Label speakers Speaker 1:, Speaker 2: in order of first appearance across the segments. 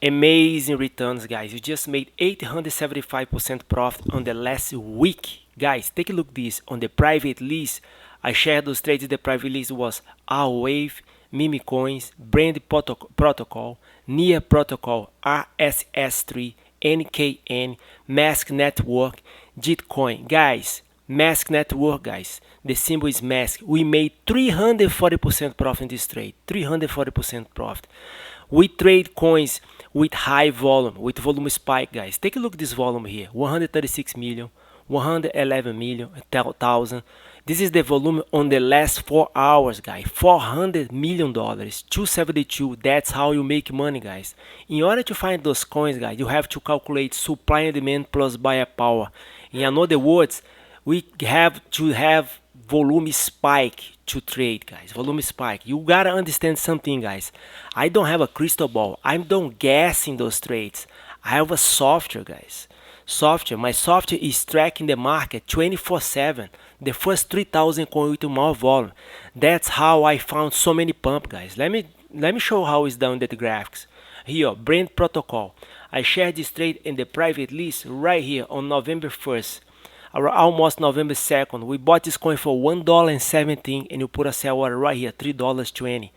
Speaker 1: Amazing returns, guys. You just made 875% profit on the last week. Guys, take a look at this. On the private list, I shared those trades. The private list was Arweave, Memecoins, Brand Protocol, NIA Protocol, RSS3, NKN, Mask Network, Gitcoin. Guys, Mask Network, guys. The symbol is Mask. We made 340% profit in this trade. 340% profit. We trade coins with high volume, with volume spike, guys. Take a look at this volume here. 136 million, 111 million, 1,000. This is the volume on the last 4 hours, guys. $400 million, 272. That's how you make money, guys. In order to find those coins, guys, you have to calculate supply and demand plus buyer power. In other words, we have to have volume spike to trade, guys. Volume spike. You gotta understand something, guys. I don't have a crystal ball. I don't guess in those trades. I have a software, guys. My software is tracking the market 24/7. The first 3,000 coins with more volume. That's how I found so many pump, guys. Let me show how it's done in the graphics. Here, Brand Protocol. I shared this trade in the private list right here on November 1st. Almost November 2nd. We bought this coin for $1.17 and you put a sell order right here, $3.20.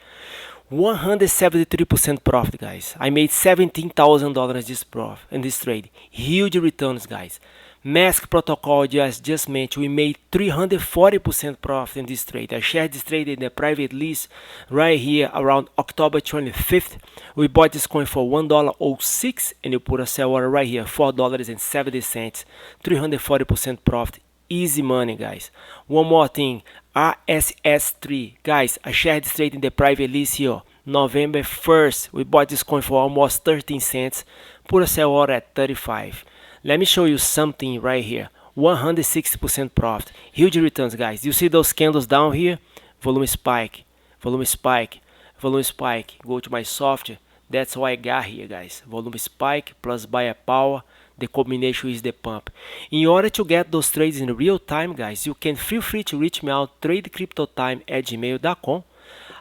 Speaker 1: 173% profit, guys. I made $17,000 this profit in this trade. Huge returns, guys. Mask Protocol, just mentioned, we made 340% profit in this trade. I shared this trade in the private list right here around October 25th. We bought this coin for $1.06 and you put a sell order right here, $4.70. 340% profit. Easy money, guys. One more thing, RSS3. Guys, I shared this trade in the private list here, November 1st. We bought this coin for almost 13 cents. Put a sell order at 35. Let me show you something right here. 160% profit. Huge returns, guys. You see those candles down here? Volume spike, volume spike, volume spike. Go to my software. That's what I got here, guys. Volume spike plus buyer power. The combination is the pump. In order to get those trades in real time, guys, you can feel free to reach me out, tradecryptotime@gmail.com.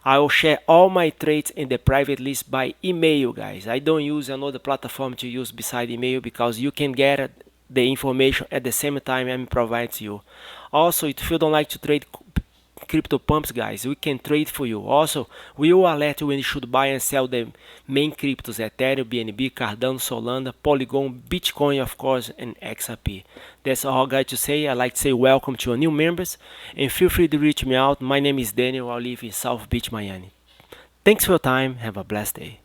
Speaker 1: I will share all my trades in the private list by email, guys. I don't use another platform to use beside email because you can get the information at the same time I'm providing to you. Also, if you don't like to trade crypto pumps, guys, we can trade for you. Also, we will alert you when you should buy and sell the main cryptos: Ethereum, BNB, Cardano, Solana, Polygon, Bitcoin, of course, and XRP. That's all I got to say. I'd like to say welcome to our new members and feel free to reach me out. My name is Daniel. I live in South Beach, Miami. Thanks for your time. Have a blessed day.